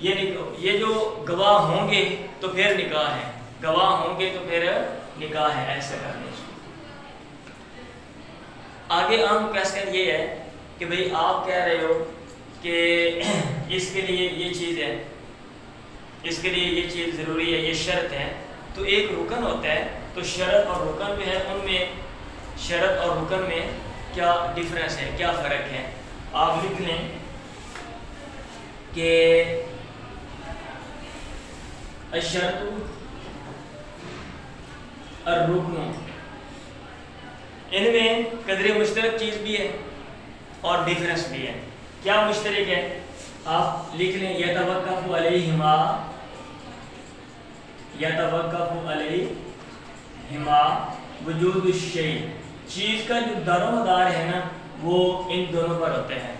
یہ جو گواہ ہوں گے تو پھر نکاح ہے، گواہ ہوں گے تو پھر نکاح ہے، ایسا کرنے۔ آگے عام کویسچن یہ ہے کہ بھئی آپ کہہ رہے ہو کہ اس کے لیے یہ چیز ہے، اس کے لیے یہ چیز ضروری ہے، یہ شرط ہے، تو ایک رکن ہوتا ہے، تو شرط اور رکن جو ہے ان میں، شرط اور رکن میں کیا ڈیفرنس ہے، کیا فرق ہے؟ آپ لکھ لیں کہ الشرط الرکن، ان میں قدر مشترک چیز بھی ہے اور ڈیفرنس بھی ہے۔ کیا مشترک ہے؟ آپ لکھ لیں یتوقف علیہما، یتوقف علیہما وجود الشیء، چیز کا جو دار و مدار ہے نا وہ ان دونوں پر ہوتا ہے۔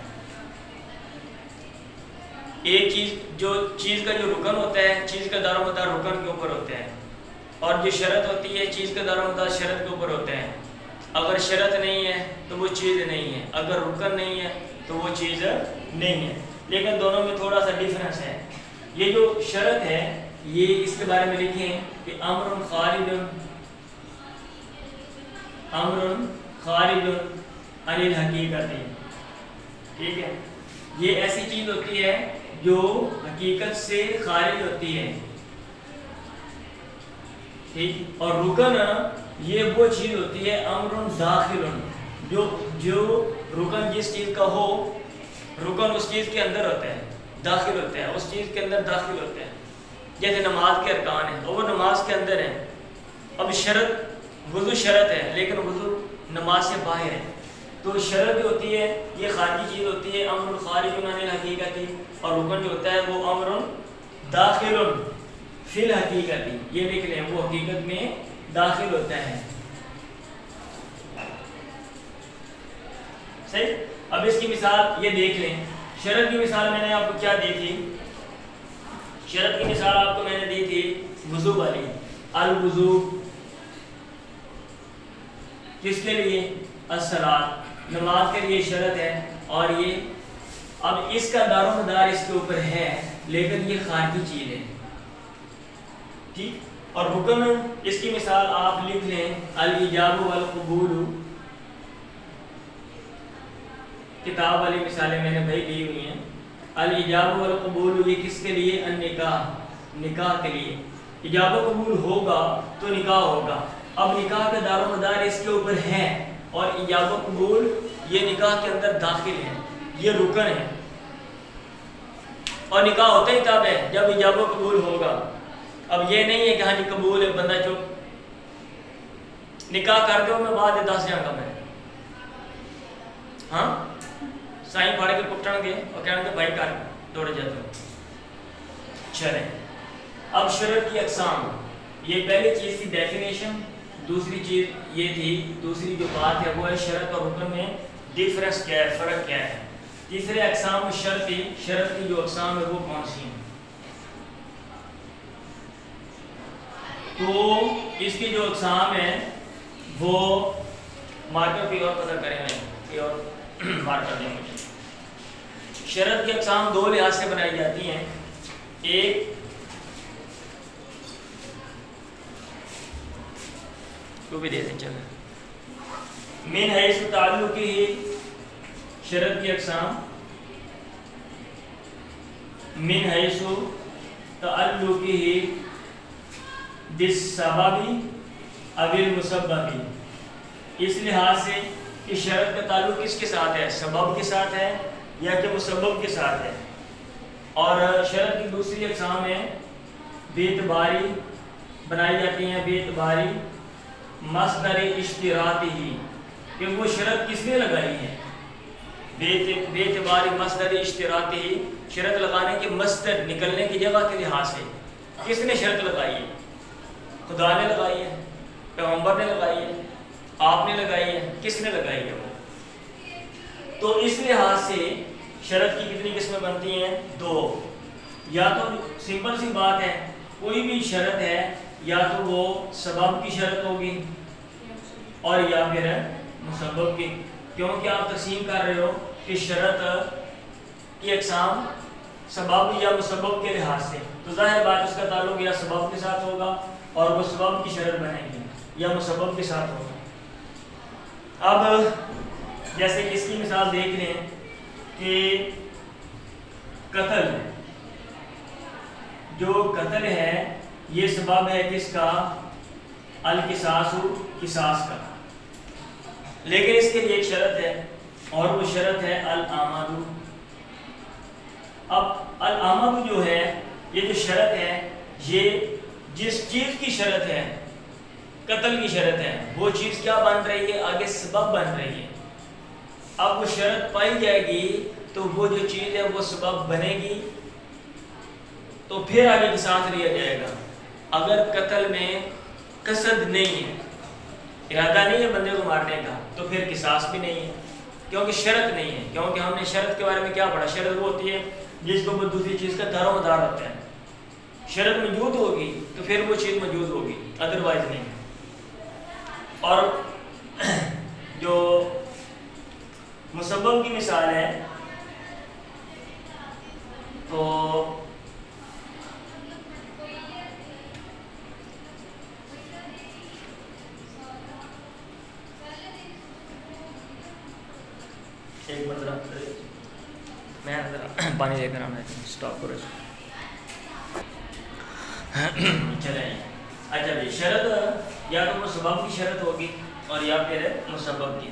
ایک چیز، جو چیز کا جو رکن ہوتا ہے، چیز کا دار و مدار رکن کے اوپر ہوتا ہے، اور جو شرط ہوتی ہے چیز کا دار و مدار شرط کے اوپر ہوتا ہے۔ اگر شرط نہیں ہے تو وہ چیز نہیں ہے، اگر رکن نہیں ہے تو وہ چیز نہیں ہے، لیکن دونوں میں تھوڑا سا ڈیفرنس ہے۔ یہ جو شرط ہے یہ اس کے بارے میں لکھیں کہ امر خارج، امر خارج عن الحقیقت، ٹھیک ہے، یہ ایسی چیز ہوتی ہے جو حقیقت سے خارج ہوتی ہے، ٹھیک، اور رکن یہ وہ چیز ہوتی ہے امر داخل، جو رکن جس چیز کا ہو، رکن اس چیز کے اندر ہوتا ہے، داخل ہوتا ہے، اس چیز کے اندر داخل ہوتا ہے، جیسے نماز کے ارکان ہیں اور وہ نماز کے اندر ہیں۔ اب شرط، وضو شرط ہے لیکن وضو نماز سے باہر ہے، تو شرط جو ہوتی ہے یہ خارجی چیز ہوتی ہے، امر خارج عن الحقیقت، اور رکن جو ہوتا ہے وہ امر داخل فی الحقیقت، یہ لکھ لیں وہ حقیقت میں داخل ہوتا ہے، صحیح۔ اب اس کی مثال یہ دیکھ لیں، شرط کی مثال میں نے آپ کو کیا دی تھی؟ شرط کی مثال آپ کو میں نے دی تھی وضو والی، الوضو کس کے لیے؟ الصلاۃ، نماز کے لیے شرط ہے، اور یہ اب اس کا دار و مدار اس کے اوپر ہے لیکن یہ خارجی چیز ہے، ٹھیک۔ اور رکن، اس کی مثال آپ لکھ لیں الایجاب والقبول، کتاب والی مثالیں میں نے بھائی دی ہوئی ہیں۔ الایجاب والقبول یہ کس کے لیے؟ النکاح، نکاح کے لیے، ایجاب و قبول ہوگا تو نکاح ہوگا۔ اب نکاح کا دار و مدار اس کے اوپر ہے اور ایجاب و قبول یہ نکاح کے اندر داخل ہے، یہ رکن ہے، اور نکاح ہوتا ہی تب ہے جب ایجاب و قبول ہوگا۔ اب یہ نہیں ہے کہ ہاں جی قبول ہے بندہ چپ، نکاح کر دو میں بعد 10 جاؤں گا میں، ہاں سائیں پھاڑ کے کپٹن گے اور کہنے کے بھائی کر دوڑے جاتے ہو۔ چلیں اب شرط کی اقسام، یہ پہلی چیز تھی ڈیفینیشن، دوسری چیز یہ تھی، دوسری جو بات ہے وہ ہے شرط اور رکن میں ڈیفرنس کیا ہے، فرق کیا ہے۔ تیسرے اقسام شرط کی جو اقسام ہے وہ کون سی ہیں؟ تو اس کی جو اقسام ہیں وہ مارکر پہ اور پتہ کریں گے اور مارکر دیں مجھے۔ شرط کی اقسام دو لحاظ سے بنائی جاتی ہیں، ایک کو بھی دے دیں چلیں، من حیث تعلقی، شرط کی اقسام من حیث تعلقی بالسبب او المسبب، اس لحاظ سے کہ شرط کا تعلق کس کے ساتھ ہے، سبب کے ساتھ ہے یا کہ مسبب کے ساتھ ہے۔ اور شرط کی دوسری اقسام ہے بے اعتباری، بنائی جاتی ہیں بے اعتباری مصدر اشتراطی، کہ وہ شرط کس نے لگائی ہے، بے اعتباری مصدر اشتراطی، شرط لگانے کے مصدر نکلنے کی جگہ کے لحاظ سے کس نے شرط لگائی ہے؟ خدا نے لگائی ہے، پیغمبر نے لگائی ہے، آپ نے لگائی ہے، کس نے لگائی ہے وہ؟ تو اس لحاظ سے شرط کی کتنی قسمیں بنتی ہیں؟ دو، یا تو سمپل سی بات ہے کوئی بھی شرط ہے یا تو وہ سبب کی شرط ہوگی اور یا پھر مسبب کی، کیونکہ آپ تقسیم کر رہے ہو کہ شرط کی اقسام سبب یا مسبب کے لحاظ سے، تو ظاہر بات اس کا تعلق یا سبب کے ساتھ ہوگا اور وہ سبب کی شرط بنے گی، یا مسبب کے ساتھ ہوگا۔ اب جیسے کہ اس کی مثال دیکھ لیں کہ قتل، جو قتل ہے یہ سبب ہے کس کا؟ القصاص، قصاص کا، لیکن اس کے لیے ایک شرط ہے اور وہ شرط ہے العمد۔ اب العمد جو ہے یہ جو شرط ہے، یہ جس چیز کی شرط ہے، قتل کی شرط ہے، وہ چیز کیا بن رہی ہے؟ آگے سبب بن رہی ہے۔ اب وہ شرط پائی جائے گی تو وہ جو چیز ہے وہ سبب بنے گی، تو پھر آگے قصاص لیا جائے گا۔ اگر قتل میں قصد نہیں ہے، ارادہ نہیں ہے بندے کو مارنے کا، تو پھر قصاص بھی نہیں ہے، کیونکہ شرط نہیں ہے۔ کیونکہ ہم نے شرط کے بارے میں کیا پڑھا؟ شرط وہ ہوتی ہے جس کو وہ دوسری چیز کا دار و مدار ہوتا ہے۔ شرط موجود ہوگی تو پھر وہ چیز موجود ہوگی، ادروائز نہیں۔ اور جو مسبب کی مثال ہے تو ایک مطلب میں پانی لے کر آنا اسٹاپ کرو چلیں۔ اچھا جی، شرط یا تو مسبب کی شرط ہوگی اور یا پھر مسبب کی۔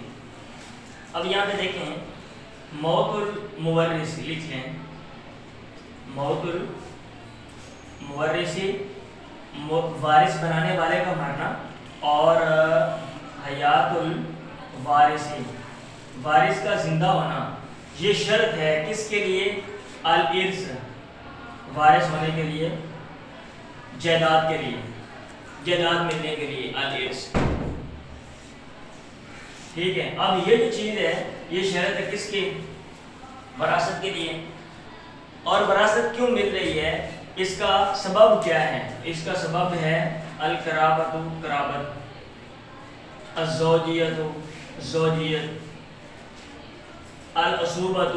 اب یہاں پہ دیکھیں موت المورث، لکھ لیں موت المورث، وارث بنانے والے کا مرنا، اور حیات الوارث، وارث کا زندہ ہونا، یہ شرط ہے کس کے لیے؟ الارث، وارث ہونے کے لیے، جائیداد کے لیے، جائیداد ملنے کے لیے، الارث۔ ٹھیک ہے، اب یہ جو چیز ہے یہ شرط ہے کس کی؟ وراثت کے لیے۔ اور وراثت کیوں مل رہی ہے؟ اس کا سبب کیا ہے؟ اس کا سبب ہے القرابۃ، قرابت، الزوجیت، زوجیت، العصوبۃ،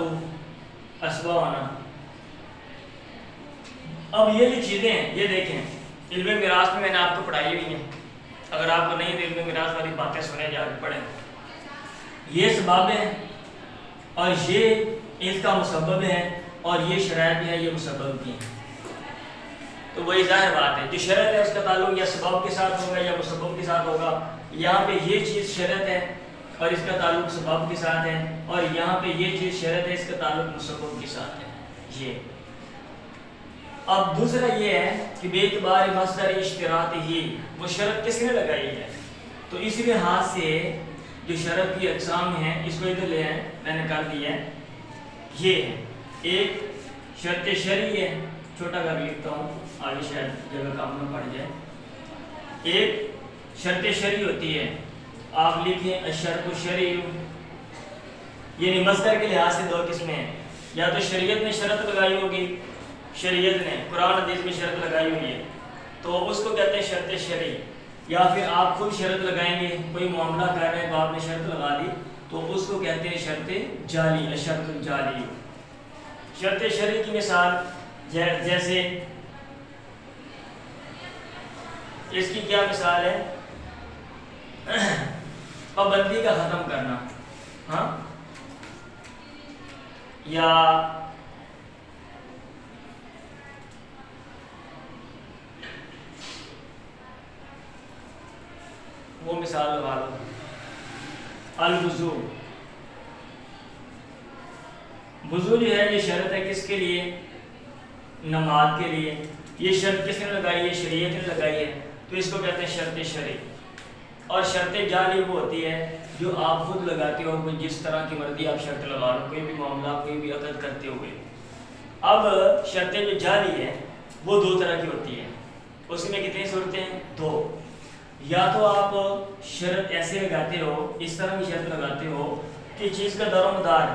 عصبہ ہونا۔ اب یہ جو چیزیں ہیں یہ دیکھیں علم میراث میں نے آپ کو پڑھائی ہوئی ہیں، اگر آپ کو نہیں تو علم میراث والی باتیں سنیں، جا کے پڑھیں۔ یہ سبب ہیں اور یہ اس کا مسبب ہے، اور یہ شرائط ہے یہ مسبب کی ہیں۔ تو وہی ظاہر بات ہے، جو شرط ہے اس کا تعلق یا سبب کے ساتھ ہوگا یا مسبب کے ساتھ ہوگا۔ یہاں پہ یہ چیز شرط ہے اور اس کا تعلق سبب کے ساتھ ہے، اور یہاں پہ یہ چیز شرط ہے اس کا تعلق مسبب کے ساتھ ہے۔ یہ اب دوسرا یہ ہے کہ بے اعتبار مصدر اشتراط ہی، وہ شرط کس نے لگائی ہے؟ تو اس لحاظ سے جو شرط کی اقسام ہیں اس کو ادھر لے آئیں، میں نے کر دیا ہے۔ یہ ہے ایک شرط شرعی ہے، چھوٹا کر لکھتا ہوں آگے شاید جگہ کام میں پڑ جائے۔ ایک شرط شرعی ہوتی ہے، آپ لکھیں الشرط الشرعی، یعنی مصدر کے لحاظ سے دو قسمیں ہیں، یا تو شریعت نے شرط لگائی ہوگی، شریعت نے قرآن حدیث میں شرط لگائی ہوئی ہے تو اس کو کہتے ہیں شرط شرعی، یا پھر آپ خود شرط لگائیں گے، کوئی معاملہ کر رہے ہیں تو آپ نے شرط لگا دی تو اس کو کہتے ہیں شرط جعلی، الشرط الجعلی۔ شرط شرعی کی مثال جیسے اس کی کیا مثال ہے؟ پابندی کا ختم کرنا، ہاں، یا وہ مثال لگا لو الوضو، وضو جو ہے یہ شرط ہے کس کے لیے؟ نماز کے لیے۔ یہ شرط کس نے لگائی ہے؟ شریعت نے لگائی ہے، تو اس کو کہتے ہیں شرط شرعی۔ اور شرط جعلی وہ ہوتی ہے جو آپ خود لگاتے ہو، کوئی جس طرح کی مرضی آپ شرط لگا لو، کوئی بھی معاملہ کوئی بھی عقد کرتے ہوئے۔ اب شرط جو جعلی ہے وہ دو طرح کی ہوتی ہے، اس میں کتنی صورتیں ہیں؟ دو۔ یا تو آپ شرط ایسے لگاتے ہو، اس طرح کی شرط لگاتے ہو کہ چیز کا دار و مدار،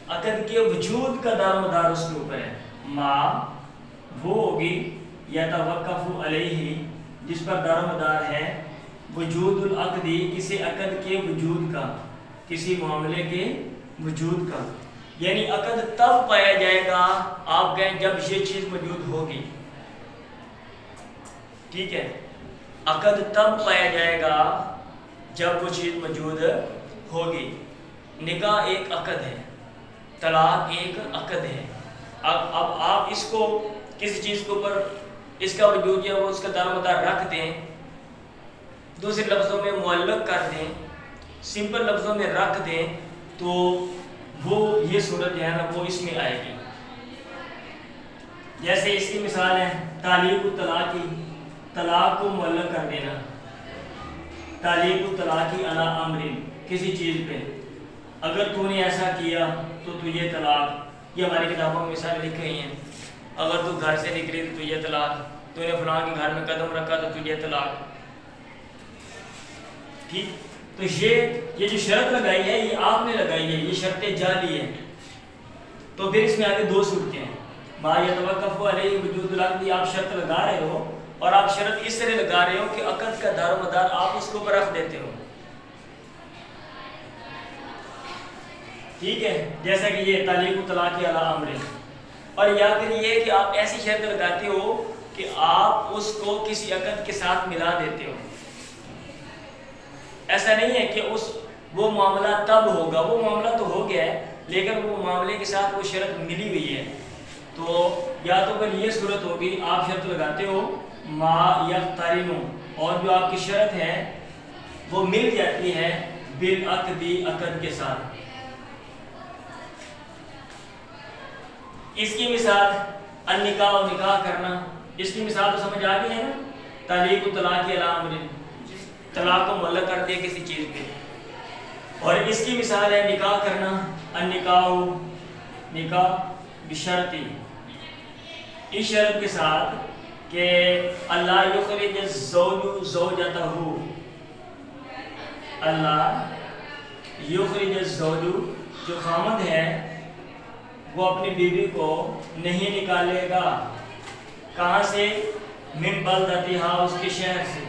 عقد کے وجود کا دار و مدار اس کے اوپر ہے، ما وہ ہوگی یا توقف علیہ، جس پر دار و مدار ہے وجود العقدی، کسی عقد کے وجود کا، کسی معاملے کے وجود کا، یعنی عقد تب پایا جائے گا آپ کہیں جب یہ چیز موجود ہوگی. ٹھیک ہے, عقد تب پایا جائے گا جب وہ چیز موجود ہوگی. نکاح ایک عقد ہے, طلاق ایک عقد ہے. اب آپ اس کو کسی چیز کے اوپر اس کا وجود یا وہ اس کا دارومدار رکھ دیں, دوسرے لفظوں میں معلق کر دیں, سمپل لفظوں میں رکھ دیں, تو وہ یہ صورت جو ہے نا وہ اس میں آئے گی. جیسے اس کی مثال ہے تعلیق الطلاق, طلاق کو معلق کر دینا. تعلیق الطلاق علی امر, کسی چیز پہ اگر تو نے ایسا کیا تو تجھے طلاق. یہ ہماری کتابوں میں مثال لکھ رہی ہیں. اگر تو گھر سے نکلی تو تجھے طلاق, تو نے فلاں کے گھر میں قدم رکھا تو تجھے طلاق. ٹھیک, تو یہ جو شرط لگائی ہے یہ آپ نے لگائی ہے, یہ شرط جعلی ہے. تو پھر اس میں آگے دو صورتیں ہیں. ما یتوقف علیہ وجود العقد, آپ شرط لگا رہے ہو اور آپ شرط اس طرح لگا رہے ہو کہ عقد کا دار و مدار آپ اس کو اوپر رکھ دیتے ہو. ٹھیک ہے, جیسا کہ یہ تعلیق الطلاق علی امر. اور یا پھر یہ کہ آپ ایسی شرط لگاتے ہو کہ آپ اس کو کسی عقد کے ساتھ ملا دیتے ہو. ایسا نہیں ہے کہ وہ معاملہ تب ہوگا, وہ معاملہ تو ہو گیا ہے لیکن وہ معاملے کے ساتھ وہ شرط ملی ہوئی ہے. تو یا تو پھر یہ صورت ہوگی آپ شرط لگاتے ہو ما یقترن, اور جو آپ کی شرط ہے وہ مل جاتی ہے بالعقد, عقد کے ساتھ. اس کی مثال النکاح و نکاح کرنا, اس کی مثال تو سمجھ آ گئی ہے نا. تعلیق الطلاق علی امر, طلاق کو معلق کر دیا کسی چیز پہ. اور اس کی مثال ہے نکاح کرنا, النکاح, نکاح بشرط, اس شرط کے ساتھ کہ اللہ یخرج الزوج زوجتہ, اللہ یخرج الزوج, جو خامد ہے وہ اپنی بیوی کو نہیں نکالے گا. کہاں سے؟ من بلدتہا, اس کے شہر سے.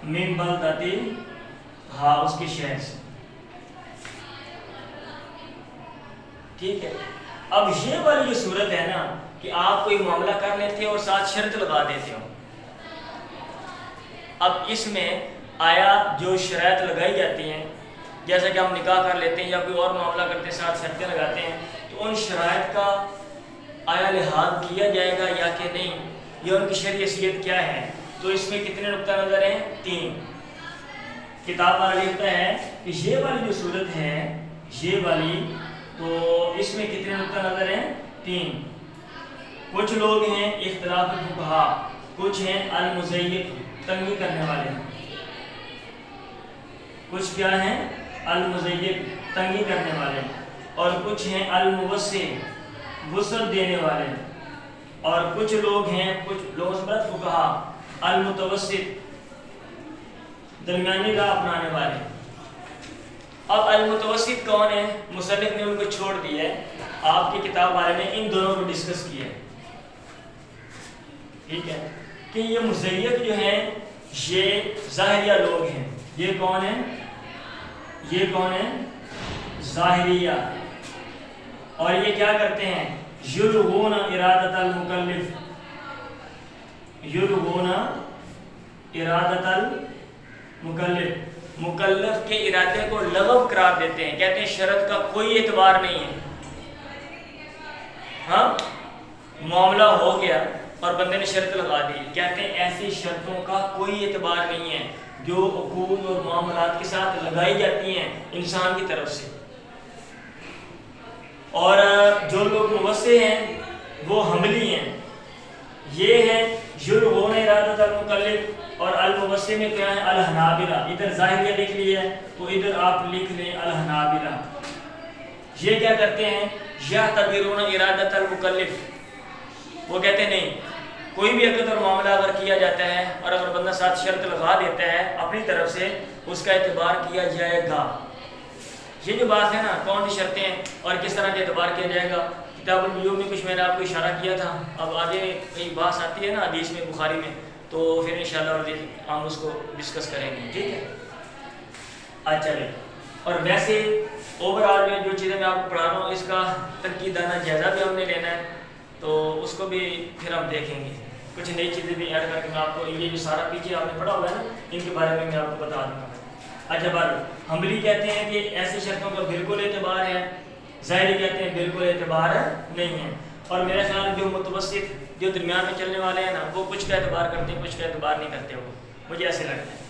من بلدتہا, اس کے شہر سے. ٹھیک ہے, اب یہ والی جو صورت ہے نا کہ آپ کوئی معاملہ کر لیتے ہو اور ساتھ شرط لگا دیتے ہو. اب اس میں آیا جو شرائط لگائی جاتی ہیں, جیسا کہ ہم نکاح کر لیتے ہیں یا کوئی اور معاملہ کرتے ہیں ساتھ شرطیں لگاتے ہیں, تو ان شرائط کا آیا لحاظ کیا جائے گا یا کہ نہیں, یہ ان کی شرعی حیثیت کیا ہے. تو اس میں کتنے نقطہ نظر ہیں؟ 3. کتاب والا لکھتا ہے کہ یہ والی جو صورت ہے, یہ والی, تو اس میں کتنے نقطہ نظر ہیں؟ 3. کچھ لوگ ہیں اختلاف الفقہاء, کچھ ہیں المزیق, تنگی کرنے والے ہیں. کچھ کیا ہیں؟ المزیق, تنگی کرنے والے. اور کچھ ہیں الموسع, وسعت دینے والے. اور کچھ لوگ ہیں, کچھ لوگ سمجھ فقہاء, المتوسط, درمیانی راہ اپنانے والے. اب المتوسط کون ہے؟ مصنف نے ان کو چھوڑ دیا ہے, آپ کی کتاب والے نے ان دونوں کو ڈسکس کیا ہے. ٹھیک ہے, کہ یہ مزیق جو ہیں یہ ظاہریہ لوگ ہیں. یہ کون ہیں؟ یہ کون ہیں؟ ظاہریہ. اور یہ کیا کرتے ہیں؟ یلغون ارادت المکلف, یلغون ارادت المکلف, مکلف کے ارادے کو لغو قرار دیتے ہیں. کہتے ہیں شرط کا کوئی اعتبار نہیں ہے. ہاں, معاملہ ہو گیا اور بندے نے شرط لگا دی, کہتے ہیں ایسی شرطوں کا کوئی اعتبار نہیں ہے جو عقود اور معاملات کے ساتھ لگائی جاتی ہیں انسان کی طرف سے. اور جو لوگ موسع ہیں وہ حملی ہیں. یہ ہیں یلغون ارادت المکلف, اور الموسع میں کیا ہے؟ الحنابلہ. ادھر ظاہریہ لکھ لیا ہے تو ادھر آپ لکھ لیں الحنابلہ. یہ کیا کرتے ہیں؟ یعتبرون ارادت المکلف, وہ کہتے ہیں نہیں, کوئی بھی عقد اور معاملہ اگر کیا جاتا ہے اور اگر بندہ ساتھ شرط لگا دیتا ہے اپنی طرف سے, اس کا اعتبار کیا جائے گا. یہ جو بات ہے نا کون سی شرطیں ہیں اور کس طرح کا اعتبار کیا جائے گا, کتاب البیوع میں کچھ میں نے آپ کو اشارہ کیا تھا. اب آگے ایک بات آتی ہے نا حدیث میں, بخاری میں, تو پھر انشاءاللہ ہم اس کو ڈسکس کریں گے. ٹھیک ہے, اچھا. اور ویسے اوورآل میں جو چیزیں میں آپ کو پڑھا رہا ہوں اس کا تنقیدانہ جائزہ بھی ہم نے لینا ہے، تو اس کو بھی پھر ہم دیکھیں گے، کچھ نئی چیزیں بھی ایڈ کر کے میں آپ کو یہ جو سارا پیچھے آپ نے پڑھا ہوا ہے نا ان کے بارے میں آپ کو بتا دوں گا۔ اچھا بار حملی کہتے ہیں کہ ایسی شرطوں کا بالکل اعتبار ہے، ظاہری کہتے ہیں بالکل اعتبار نہیں ہے، اور میرا خیال جو متوسط جو درمیان میں چلنے والے ہیں نا وہ کچھ کا اعتبار کرتے ہیں کچھ کا اعتبار نہیں کرتے، وہ مجھے ایسے لگتا ہے۔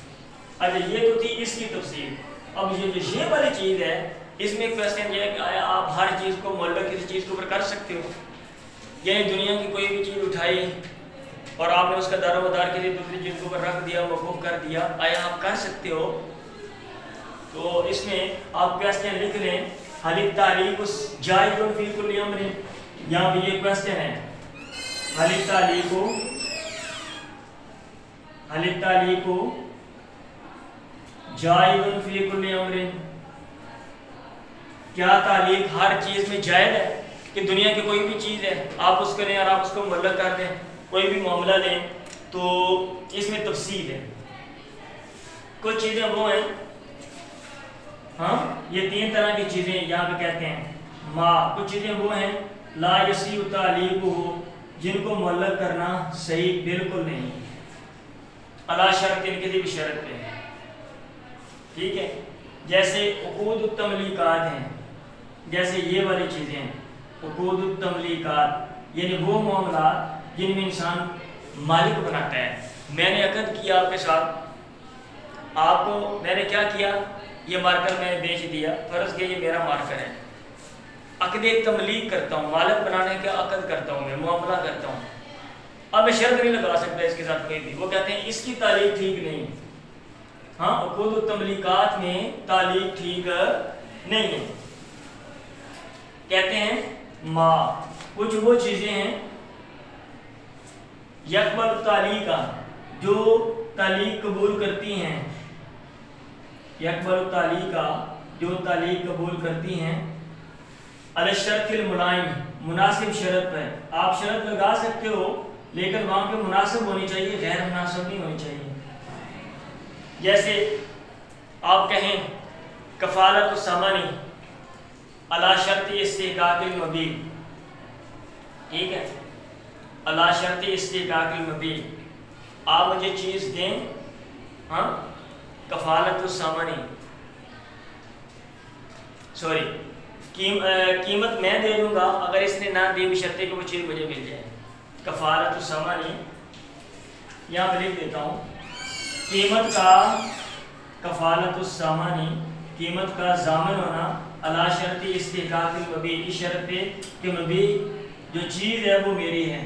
اچھا یہ تو تھی اس کی تفصیل۔ اب یہ والی چیز ہے، اس میں کویسچن یہ ہے کہ آیا آپ ہر چیز کو معلق کسی چیز کے اوپر کر سکتے ہو؟ یعنی دنیا کی کوئی بھی چیز اٹھائی اور آپ نے اس کا دار و مدار کسی دوسری چیز کے اوپر رکھ دیا، موقوف کر دیا، آیا آپ کر سکتے ہو؟ تو اس میں آپ کویسچن لکھ لیں، حل التعلیق جائز فی کل امر، یہاں پہ یہ کویسچن ہے، حل التعلیق جائز فی کل امر، کیا تعلیق ہر چیز میں جائز ہے؟ کہ دنیا کی کوئی بھی چیز ہے آپ اس کو لیں اور آپ اس کو معلق کر دیں، کوئی بھی معاملہ لیں، تو اس میں تفصیل ہے۔ کچھ چیزیں وہ ہیں، ہاں یہ تین طرح کی چیزیں یہاں پہ کہتے ہیں ما، کچھ چیزیں وہ ہیں لا یصیح تعلیقہ، جن کو معلق کرنا صحیح بالکل نہیں، علی شرط، کسی بھی شرط پہ، ٹھیک ہے، جیسے عقود التملیکات ہیں، جیسے یہ والی چیزیں ہیں عقود التملیکات، یعنی وہ معاملات جن میں انسان مالک بناتا ہے۔ میں نے عقد کیا آپ کے ساتھ، آپ کو میں نے کیا کیا، یہ مارکر میں نے بیچ دیا، فرض کیا یہ میرا مارکر ہے، عقد تملیک کرتا ہوں، مالک بنانے کا عقد کرتا ہوں، میں معاملہ کرتا ہوں، اب میں شرط نہیں لگا سکتا اس کے ساتھ کوئی بھی، وہ کہتے ہیں اس کی تعلیق ٹھیک نہیں، ہاں عقود التملیکات میں تعلیق ٹھیک نہیں ہے، کہتے ہیں ما، کچھ وہ چیزیں ہیں یقبل تعلیق، جو تعلیق قبول کرتی ہیں، یقبل تعلیق، جو تعلیق قبول کرتی ہیں، علی الشرط الملائم، مناسب شرط پر، آپ شرط لگا سکتے ہو لیکن وہاں پہ مناسب ہونی چاہیے، غیر مناسب نہیں ہونی چاہیے۔ جیسے آپ کہیں کفالت الثمن علی شرط استحقاق المبیع، ٹھیک ہے، علی شرط استحقاق المبیع، آپ مجھے چیز دیں، ہاں کفالت الثمن، سوری قیمت میں دے دوں گا اگر اس نے نہ دی بشرط کہ وہ چیز مجھے مل جائے، کفالت الثمن، یہاں پہ لکھ دیتا ہوں، قیمت کا کفالت الثمن، قیمت کا ضامن ہونا، علی شرط استحقاق المبیع، اس شرط پہ کہ مبیع جو چیز ہے وہ میری ہے،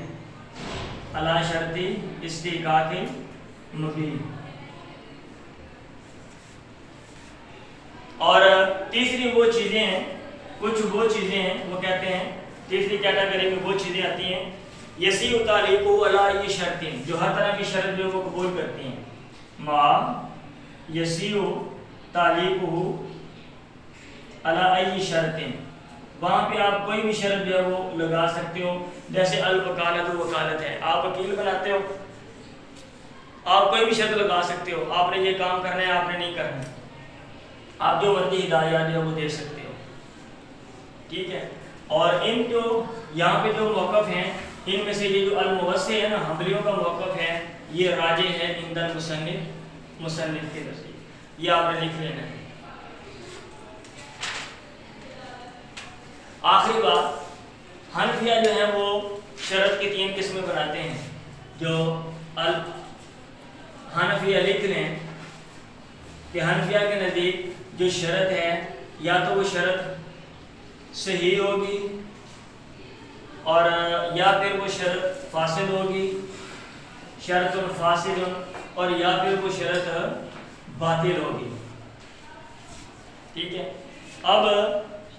علی شرط استحقاق المبیع۔ اور تیسری وہ چیزیں ہیں، کچھ وہ چیزیں ہیں، وہ کہتے ہیں تیسری کیٹیگری میں وہ چیزیں آتی ہیں یصیح تعلیق علی ای شرط، جو ہر طرح کی شرط جو وہ قبول کرتی ہیں، ما یصیح تعلیق علی ای شرط، وہاں پہ آپ کوئی بھی شرط جو ہے وہ لگا سکتے ہو، جیسے الوکالت، وکالت ہے، آپ وکیل بناتے ہو، آپ کوئی بھی شرط لگا سکتے ہو، آپ نے یہ کام کرنا ہے، آپ نے نہیں کرنا، آپ جو مرضی ہدایات جو وہ دے سکتے ہو، ٹھیک ہے۔ اور ان جو یہاں پہ جو موقف ہیں، ان میں سے یہ جو الموسع ہے نا، حملیوں کا موقف ہے، یہ راجح ہے عند مصنف کے نزدیک، یہ آپ نے لکھ لینا ہے۔ آخری بات، حنفیہ جو ہے وہ شرط کی تین قسمیں بناتے ہیں، جو حنفیہ لکھ لیں کہ حنفیہ کے نزدیک جو شرط ہے یا تو وہ شرط صحیح ہوگی اور یا پھر وہ شرط فاسد ہوگی، شرط فاسد، اور یا پھر وہ شرط باطل ہوگی، ٹھیک ہے۔ اب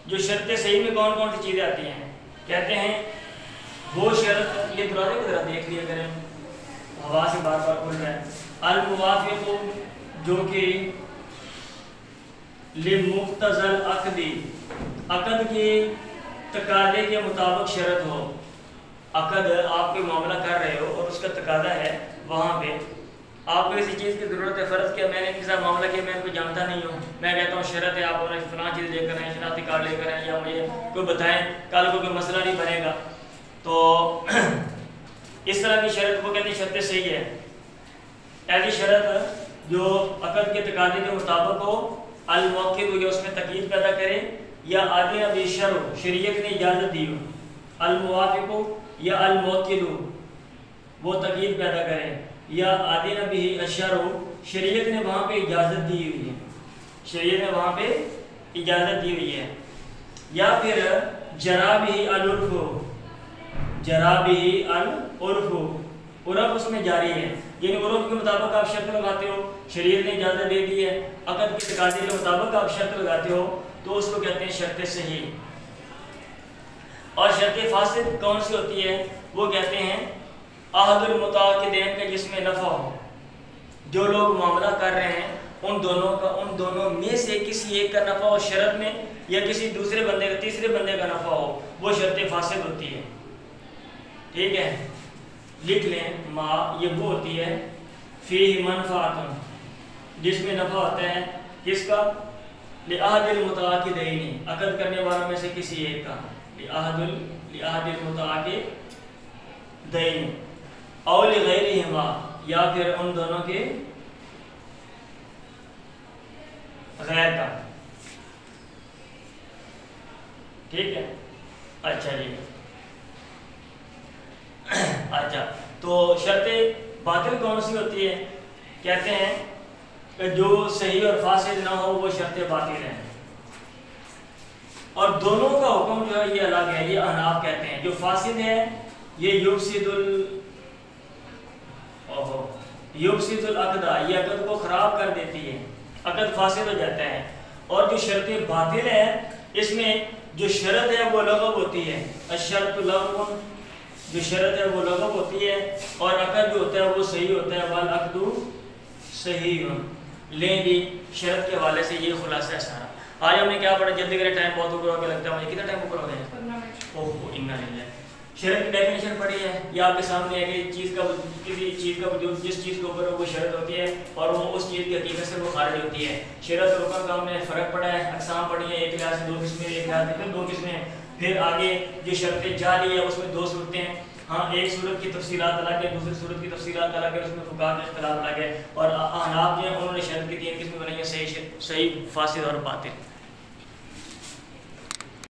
جو شرط صحیح میں کون کون سی چیزیں آتی ہیں، کہتے ہیں وہ شرط، یہ دروازے کی طرح دیکھ لیا کریں، ہوا سے بار بار کھل رہا ہے، الموافق، جو کہ لمقتضی العقد، عقد کے تقاضے کے مطابق شرط ہو، عقد آپ کوئی معاملہ کر رہے ہو اور اس کا تقاضا ہے وہاں پہ آپ کو کسی چیز کی ضرورت ہے، فرض کیا میں نے ان کے ساتھ معاملہ کیا، میں ان کو جانتا نہیں ہوں، میں کہتا ہوں شرط ہے آپ انہیں فلاں چیز لے کر آئیں، شناختی کارڈ لے کر آئیں یا مجھے کوئی بتائیں، کل کو کوئی مسئلہ نہیں بنے گا، تو اس طرح کی شرط کو کہتے ہیں شرط صحیح ہے۔ ایسی شرط جو عقد کے تقاضے کے مطابق ہو، الموقع ہو یا اس میں تقیید پیدا کرے، یا آدھے ابھی شرع شریعت نے اجازت دی ہو، الموافق ہو یا الموقع ہو وہ تقیید پیدا کرے، یا آدھے نبی الشرع شریعت نے وہاں پہ اجازت دی ہوئی ہے، شریعت نے وہاں پہ اجازت دی ہوئی ہے، یا پھر جرا بھی العرف ہو، جرا بھی العرف ہو، عرف اس میں جاری ہے، یعنی عرف کے مطابق آپ شرط لگاتے ہو، شریعت نے اجازت دے دی ہے، عقد کے تقاضے کے مطابق آپ شرط لگاتے ہو، تو اس کو کہتے ہیں شرط صحیح۔ اور شرط فاسد کون سی ہوتی ہے؟ وہ کہتے ہیں عہد المتعاقدین کا جس میں نفع ہو، جو لوگ معاملہ کر رہے ہیں ان دونوں میں سے کسی ایک کا نفع ہو شرط میں، یا کسی دوسرے بندے کا تیسرے بندے کا نفع ہو، وہ شرط فاسد ہوتی ہے۔ ٹھیک ہے، لکھ لیں ما یہ وہ ہوتی ہے فیہ منفعۃ جس میں نفع ہوتا ہے، کس کا؟ لعہد المتعاقدین عقد کرنے والوں میں سے کسی ایک کا، لعہد المتعاقدین او لغیرہما یا پھر ان دونوں کے غیر کا۔ ٹھیک ہے، اچھا جی، اچھا تو شرط باطل کون سی ہوتی ہے؟ کہتے ہیں کہ جو صحیح اور فاسد نہ ہو وہ شرط باطل ہے، اور دونوں کا حکم جو ہے یہ الگ ہے، یہ احناف کہتے ہیں جو فاسد ہے یہ یفسد العقد، یہ عقد کو خراب کر دیتی ہے، عقد فاسد ہو جاتا ہے، اور جو شرط باطل ہے اس میں جو شرط ہے وہ لغو ہوتی ہے، الشرط لغو، جو شرط ہے وہ لغو ہوتی ہے، اور عقد جو ہوتا ہے وہ صحیح ہوتا ہے، والعقد صحیح۔ لیں جی شرط کے حوالے سے یہ خلاصہ ہے سارا۔ آج ہم نے کیا پڑھا؟ جلدی کرے، ٹائم بہت اوپر ہو کے لگتا ہے مجھے، کتنا ٹائم اوپر ہو گیا؟ اوہ انا للہ۔ شرط کی ڈیفینیشن پڑھی ہے، یہ آپ کے سامنے ہے کہ کسی چیز کا وجود جس چیز کے اوپر وہ شرط ہوتی ہے اور وہ اس چیز کی حقیقت سے وہ خارج ہوتی ہے۔ شرط اور حکم کا ہم نے فرق پڑھا ہے، اقسام پڑھی ہے، ایک لحاظ سے دو قسمیں، ایک لحاظ سے پھر دو قسمیں، پھر آگے جو شرط جاری ہے اس میں دو صورتیں ہیں، ہاں ایک صورت کی تفصیلات الگ ہے، دوسری صورت کی تفصیلات الگ ہے، اس میں فقہاء کا اختلاف الگ ہے، اور احناف جو ہیں انہوں نے شرط کی تین قسمیں بنائی ہیں، صحیح، فاسد اور باطل۔